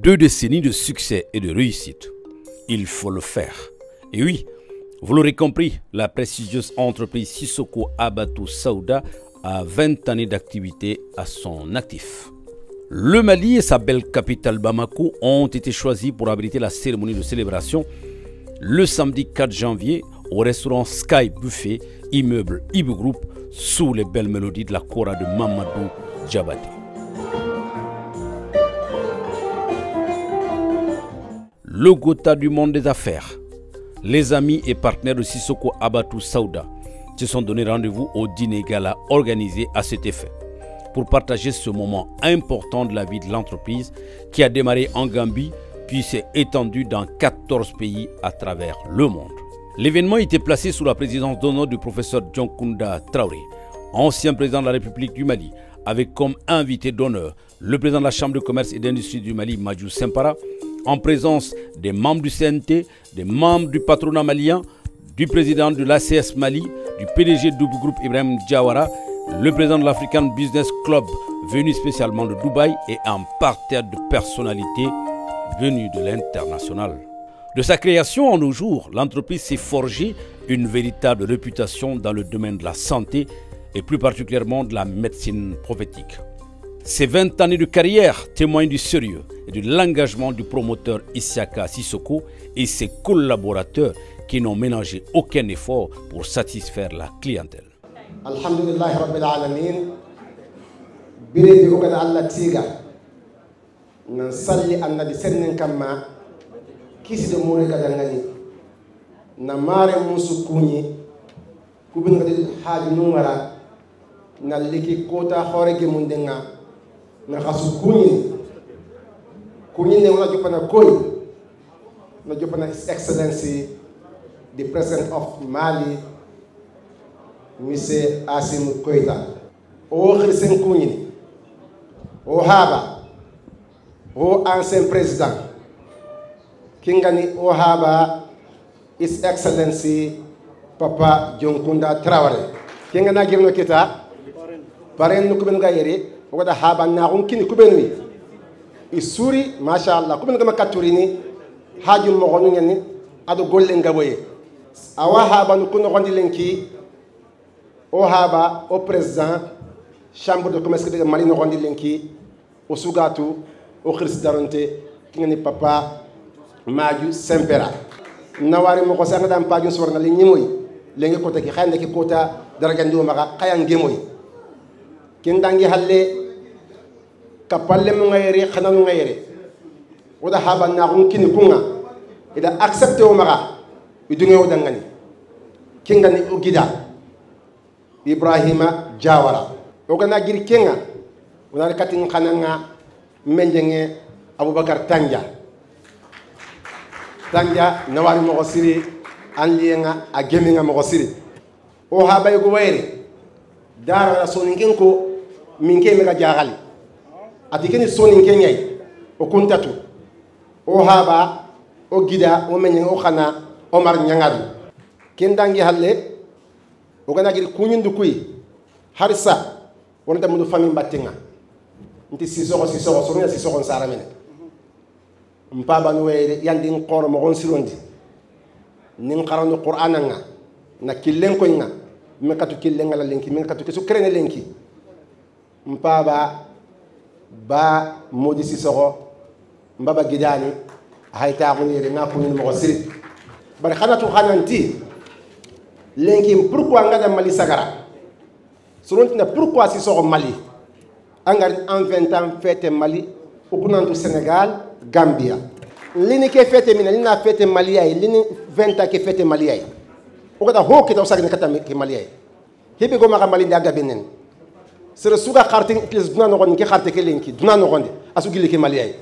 2 décennies de succès et de réussite. Il faut le faire. Et oui, vous l'aurez compris, la prestigieuse entreprise Sissoko Habbatu Sauda a 20 années d'activité à son actif. Le Mali et sa belle capitale Bamako ont été choisis pour abriter la cérémonie de célébration le samedi 4 janvier au restaurant Sky Buffet, immeuble Ibu Group, sous les belles mélodies de la kora de Mamadou Diabaté. Le Gotha du monde des affaires, les amis et partenaires de Sissoko Habbatu Sauda se sont donné rendez-vous au dîner gala organisé à cet effet pour partager ce moment important de la vie de l'entreprise qui a démarré en Gambie puis s'est étendu dans 14 pays à travers le monde. L'événement était placé sous la présidence d'honneur du professeur Dionkunda Traoré, ancien président de la République du Mali, avec comme invité d'honneur le président de la Chambre de commerce et d'industrie du Mali, Madjou Sempara, en présence des membres du CNT, des membres du patronat malien, du président de l'ACS Mali, du PDG d'Ubu Group Ibrahim Diawara, le président de l'African Business Club venu spécialement de Dubaï et un parterre de personnalités venues de l'international. De sa création en nos jours, l'entreprise s'est forgée une véritable réputation dans le domaine de la santé et plus particulièrement de la médecine prophétique. Ces 20 années de carrière témoignent du sérieux et de l'engagement du promoteur Isiaka Sissoko et ses collaborateurs qui n'ont ménagé aucun effort pour satisfaire la clientèle. Alhamdulillah Rabbil Alamin, biredi ogada Allah tiga, nan salli annabi sennen kamma, kisi de more gada ngani, na mare musu kunyi, kubin gadi haji numara, na liki kota horege mundenga, na khasu kunyi ne wana jopana koy, na jopana His Excellency, the President of Mali, Monsieur Assimi Goïta. O Christian Kounini, o Haba, o ancien président, Kingani o Haba, His Excellency Papa Dionkunda Traoré. Kingana Girno Kita, Paren Nukuben Gayeri, Oda Haba Narum Kini Kubenui. Isuri, Mashallah, Kuben Gamaturini, Hajun Moronuni, Ado Golden Gaboye. Awa Haba Nukuno Rondilenki. O Haba, au président, Chambre de commerce de Mali Rondi Lenki, au Sougatu, au Christ Darante, qui n'est papa, Madjou Sempera. Nawari Mokosanga dans Pajun sur la ligne Moui, Lengi Kota qui Hande qui Kota, Daragando Mara, Kayan Gemoy. Kindangi Halle, Kapale Mungayere, Hanan Mungayere. Oda Haba Narun Kinikunga, et d'accepter Omara, Udungo Dangani. Kingani Ugida. Ibrahima Diawara. Ogana giri kenga, onare katin khananga menjenge Abubakar Tanja. Tanja nawari mo siri anlienga ageminga mo siri. O haba yugo wayre. Dara soningen ko minke mega jagali. Atikeni soningen nyai o kuntatu. O haba o gida o menjenge o khana Omar Nyangadu. Kendangi halle ogana giri kunyindu kui harisa wonta mundu famille batinga nti sisoko sonya sisoko nsara mene mpaba no weyde yandi ngoro mo gon sirondi nin qaranu qur'ananga na killen ko nga me katu killen ngala lenki me katu kesu krene lenki mpaba ba modi sisoko mbaba gidani hayta gonire na ko mo siri bari khanatu khananti lenki pourquoi ngada Mali sagara sorontina pourquoi si soro Mali angar en 20 ans fête Mali okunantu Sénégal Gambia lini ke fête mina lina fête Mali ay lini 20 ans ke fête Mali ay okata hoke taw sagna katami ke Mali ay hebe go maka Mali daga benen sere suga khartin itles duna no ke kharte ke lenki duna no gonde asugili ke Mali ay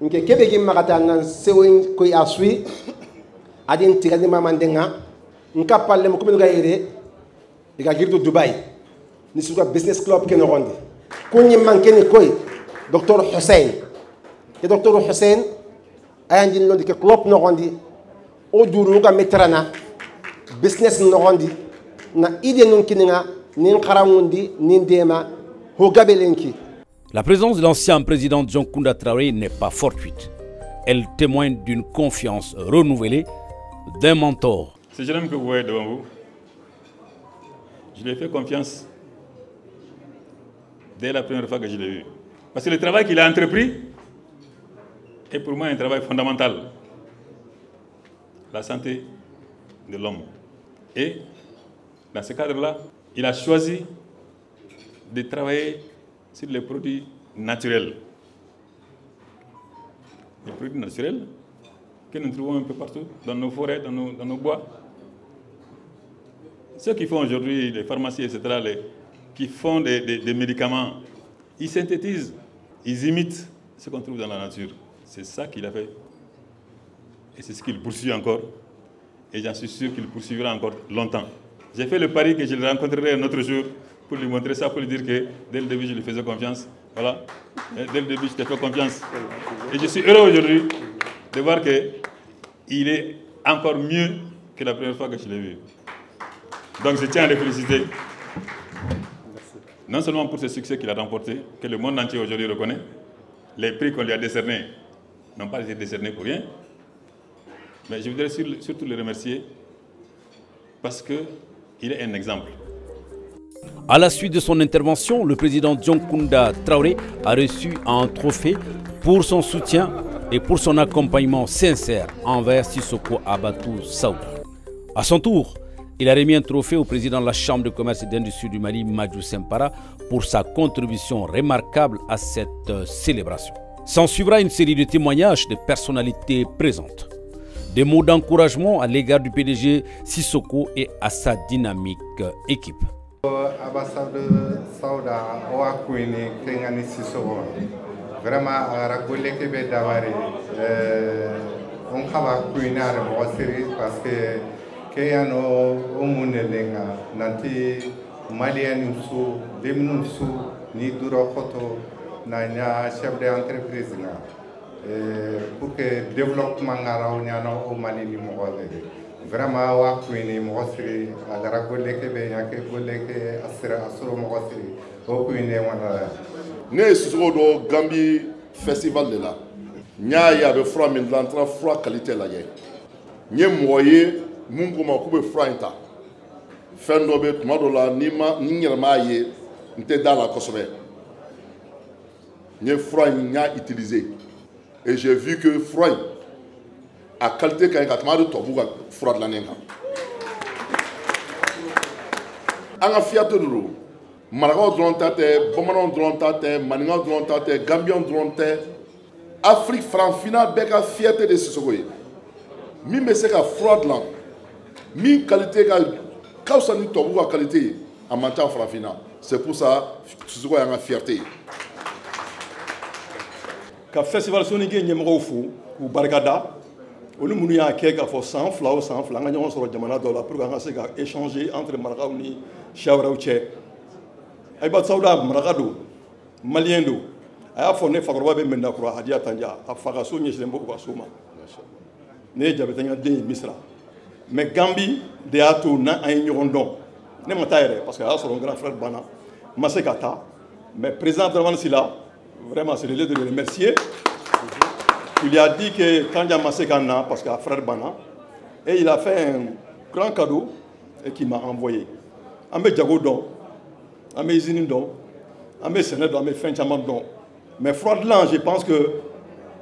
nke kebe gi makata nan sewen ko asui adin tigani mamandenga nka palle mo ko gayere diga girdo Dubai ni suka business club ke no gonde kunyi manke ni koy docteur Hussein et docteur Hussein ayandi no ke club no gonde o duru ga metrana business no gonde na ide non kininga nin kharamundi nin dema ho gabelenki. La présence de l'ancien président John Kounda Traoré n'est pas fortuite. Elle témoigne d'une confiance renouvelée, d'un mentor. Ce jeune homme que vous voyez devant vous, je lui ai fait confiance dès la première fois que je l'ai vu. Parce que le travail qu'il a entrepris est pour moi un travail fondamental. La santé de l'homme. Et dans ce cadre-là, il a choisi de travailler sur les produits naturels. Les produits naturels que nous trouvons un peu partout, dans nos forêts, dans nos bois. Ceux qui font aujourd'hui les pharmacies, etc., qui font des médicaments, ils synthétisent, ils imitent ce qu'on trouve dans la nature. C'est ça qu'il a fait. Et c'est ce qu'il poursuit encore. Et j'en suis sûr qu'il poursuivra encore longtemps. J'ai fait le pari que je le rencontrerai un autre jour pour lui montrer ça, pour lui dire que dès le début, je lui faisais confiance. Voilà. Et dès le début, je t'ai fait confiance. Et je suis heureux aujourd'hui de voir qu'il est encore mieux que la première fois que je l'ai vu. Donc je tiens à le féliciter. Non seulement pour ce succès qu'il a remporté, que le monde entier aujourd'hui reconnaît, les prix qu'on lui a décernés n'ont pas été décernés pour rien, mais je voudrais surtout le remercier parce qu'il est un exemple. À la suite de son intervention, le président John Kounda Traoré a reçu un trophée pour son soutien et pour son accompagnement sincère envers Sissoko Habatou Saouda. À son tour, il a remis un trophée au président de la Chambre de commerce et d'industrie du Mali, Madjou Sempara, pour sa contribution remarquable à cette célébration. S'en suivra une série de témoignages de personnalités présentes. Des mots d'encouragement à l'égard du PDG Sissoko et à sa dynamique équipe. Ambassadeur Saouda Oakuini Kengani Sissoko vraiment ragolé kebe davare on kaba kuinare mo seri parce que kayano omunelenga nanti maliani su demnun su ni duro photo nanya chef d'entreprise nga pour que développement ngara nyano o mali ni mo vraiment wakuini mo seri agara golle kebe yake golle ke asira asuro mo seri o kuine wana ne Sissoko do Gambie festival de la nya ya be fra min lantra fra qualité la ye nye moye mungu ma kube fra inta fendo be tuma do la ni ma nyerma ye nte dala kosobe nye fra nya utilisé et j'ai vu que fra a qualité quand ka tuma do tobu ga fra de la nenga anga fiato duro Maragaw dron tate, Bamanan dron tate, Maningaw dron tate, Gambian dron tate, Afrique franfina beka fierté de Sissoko. Mi me se ka fraud là. Mi qualité ka kausani tobu ka qualité en matière franfina. C'est pour ça Sissoko a une fierté. Ka festival sonike nyemro fu ou barkada. Olu munu ya ke ka fo 100 fla ou 100 fla nga ñon soro jamana do la pour nga se ka échanger entre Maragaw ni Chawraw che. Habatou Saouda Maragado, Malien do, a fait un fagoba be menda kura hadia tanja, a fagaso nyeslembo ko suma. Ne jabetanya de misra. Mais Gambie de ato na ay ñorondon. Ne mataire parce que a son grand frère Bana, Masekata, mais président Abdraman Sila, vraiment c'est le lieu de le remercier. Il lui a dit que quand il y a Masekana parce qu'à frère Bana et il a fait un grand cadeau et qui m'a envoyé. Ambe Djagodon à mes usines, à mes sénateurs, à mes fins de mais fraudulent, je pense que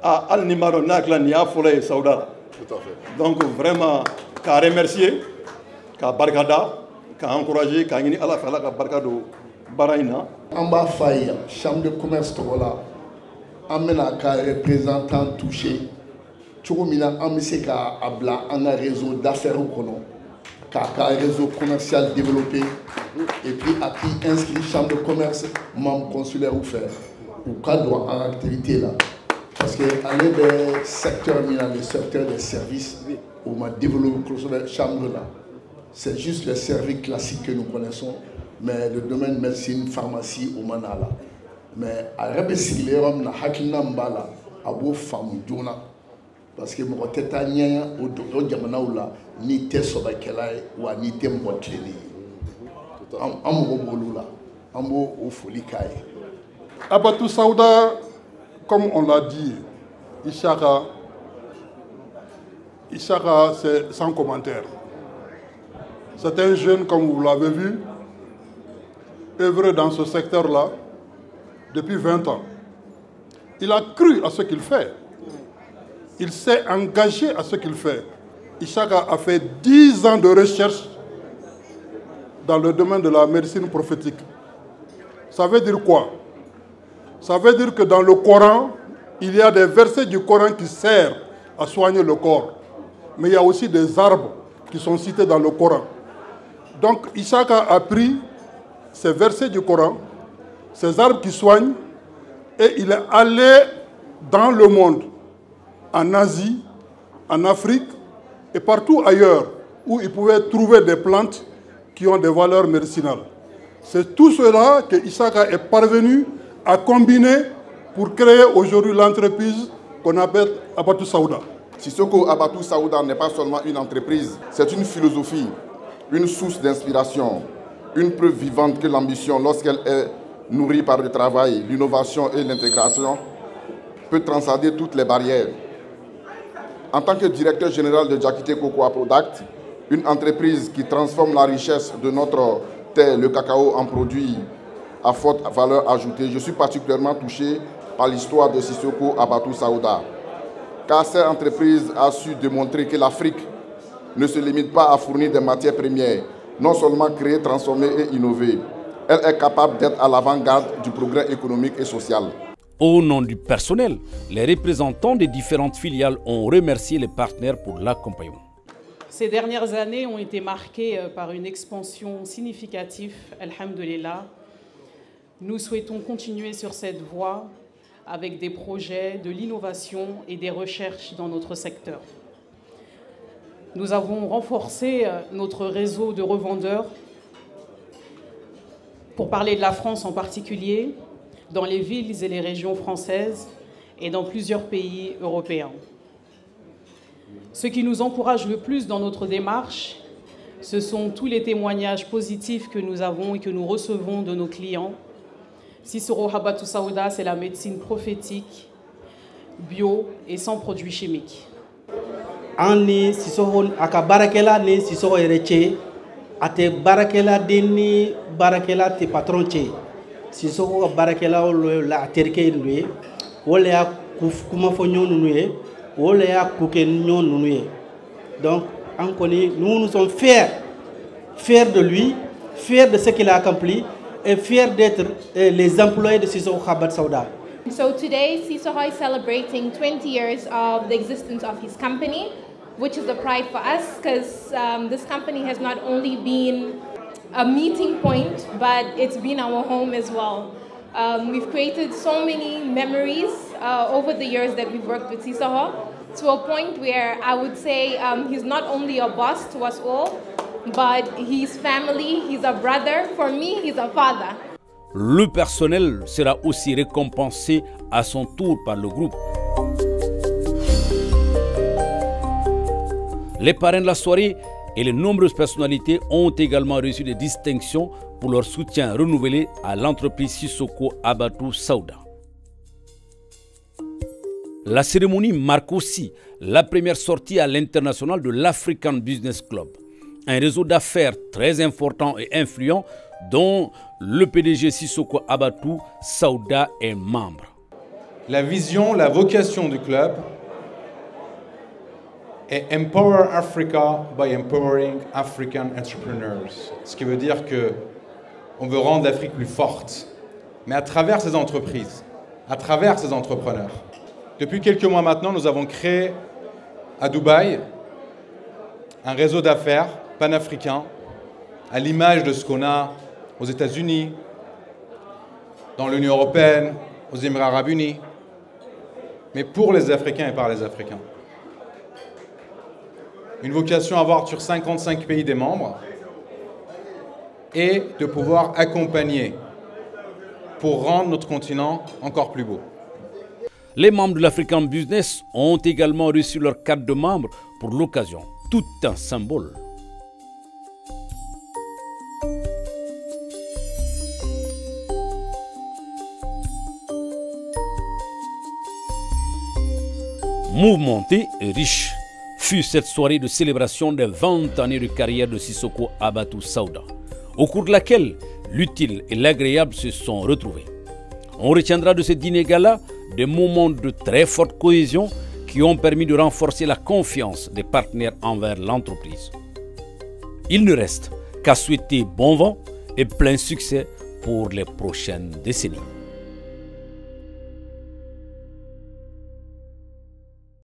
à Al-Nimaro Nakla Nia Folé Saouda. Tout à fait. Donc vraiment, qu'à remercier, qu'à Barkada, qu'à encourager, qu'à gagner à la fin, qu'à Barkado Baraina. Amba Faye, chambre de commerce Togola, amena qu'à représentant touché, Tchoumina Amiseka Abla, en a réseau d'affaires au Kono. Car réseau commercial développé et puis à qui inscrit chambre de commerce, membre consulaire ou faire ou cadre en activité là. Parce que aller des secteurs, le secteur des services, où on a développé la chambre là, c'est juste les services classiques que nous connaissons, mais le domaine médecine, pharmacie, au manala. Mais à Rebesi, les hommes na hakina mbala, à vos femmes d'una. Parce que mon tête à nia au Jamanaoula, ni te sobakelaï ou ni te mbotleni. Ambo bolula, ambo ou folikaï. Abatou Saouda, comme on l'a dit, Ishaka, c'est sans commentaire. C'est un jeune, comme vous l'avez vu, œuvré dans ce secteur-là depuis 20 ans. Il a cru à ce qu'il fait. Il s'est engagé à ce qu'il fait. Ishaka a fait 10 ans de recherche dans le domaine de la médecine prophétique. Ça veut dire quoi? Ça veut dire que dans le Coran, il y a des versets du Coran qui servent à soigner le corps. Mais il y a aussi des arbres qui sont cités dans le Coran. Donc Ishaka a pris ces versets du Coran, ces arbres qui soignent, et il est allé dans le monde, en Asie, en Afrique et partout ailleurs où il pouvait trouver des plantes qui ont des valeurs médicinales. C'est tout cela que Ishaka est parvenu à combiner pour créer aujourd'hui l'entreprise qu'on appelle Abatou Saouda. Sissoko Abatou Saouda n'est pas seulement une entreprise, c'est une philosophie, une source d'inspiration, une preuve vivante que l'ambition, lorsqu'elle est nourrie par le travail, l'innovation et l'intégration, peut transcender toutes les barrières. En tant que directeur général de Diakité Cocoa Product, une entreprise qui transforme la richesse de notre terre, le cacao, en produits à forte valeur ajoutée, je suis particulièrement touché par l'histoire de Sissoko Abatou Saouda. Car cette entreprise a su démontrer que l'Afrique ne se limite pas à fournir des matières premières, non seulement créer, transformer et innover. Elle est capable d'être à l'avant-garde du progrès économique et social. Au nom du personnel, les représentants des différentes filiales ont remercié les partenaires pour l'accompagnement. Ces dernières années ont été marquées par une expansion significative, alhamdoulilah. Nous souhaitons continuer sur cette voie avec des projets de l'innovation et des recherches dans notre secteur. Nous avons renforcé notre réseau de revendeurs, pour parler de la France en particulier, dans les villes et les régions françaises et dans plusieurs pays européens. Ce qui nous encourage le plus dans notre démarche, ce sont tous les témoignages positifs que nous avons et que nous recevons de nos clients. Sissoko Abatou Saouda, c'est la médecine prophétique, bio et sans produits chimiques. Ani Sissoko akabarakela ni Sissoko ereche ate barakela deni barakela te patron che Sissoko barakela la terke nwe wala ya kuma fo nyonu nwe wala ya kuke nyonu nwe. Donc nous sommes fiers de lui, fiers de ce qu'il a accompli et fiers d'être les employés de Sissoko Abatou Saouda. So today, Sissoko is celebrating 20 years of the existence of his company, which is a pride for us because this company has not only been a meeting point, but it's been our home as well. We've created so many memories over the years that we've worked with Sissoko, to a point where I would say he's not only a boss to us all, but he's family, he's a brother. For me, he's a father. Le personnel sera aussi récompensé à son tour par le groupe. Les parrains de la soirée et les nombreuses personnalités ont également reçu des distinctions pour leur soutien renouvelé à l'entreprise Sissoko Abatou Saouda. La cérémonie marque aussi la première sortie à l'international de l'African Business Club, un réseau d'affaires très important et influent dont le PDG Sissoko Abatou Saouda est membre. La vision, la vocation du club est Empower Africa by Empowering African Entrepreneurs. Ce qui veut dire qu'on veut rendre l'Afrique plus forte, mais à travers ses entreprises, à travers ses entrepreneurs. Depuis quelques mois maintenant, nous avons créé à Dubaï un réseau d'affaires panafricain à l'image de ce qu'on a aux États-Unis, dans l'Union européenne, aux Émirats arabes unis, mais pour les Africains et par les Africains. Une vocation à avoir sur 55 pays des membres et de pouvoir accompagner pour rendre notre continent encore plus beau. Les membres de l'African Business ont également reçu leur carte de membre pour l'occasion, tout un symbole. Mouvementée et riche fut cette soirée de célébration des 20 années de carrière de Sissoko Habbatu Sauda, au cours de laquelle l'utile et l'agréable se sont retrouvés. On retiendra de ce dîner gala des moments de très forte cohésion qui ont permis de renforcer la confiance des partenaires envers l'entreprise. Il ne reste qu'à souhaiter bon vent et plein succès pour les prochaines décennies.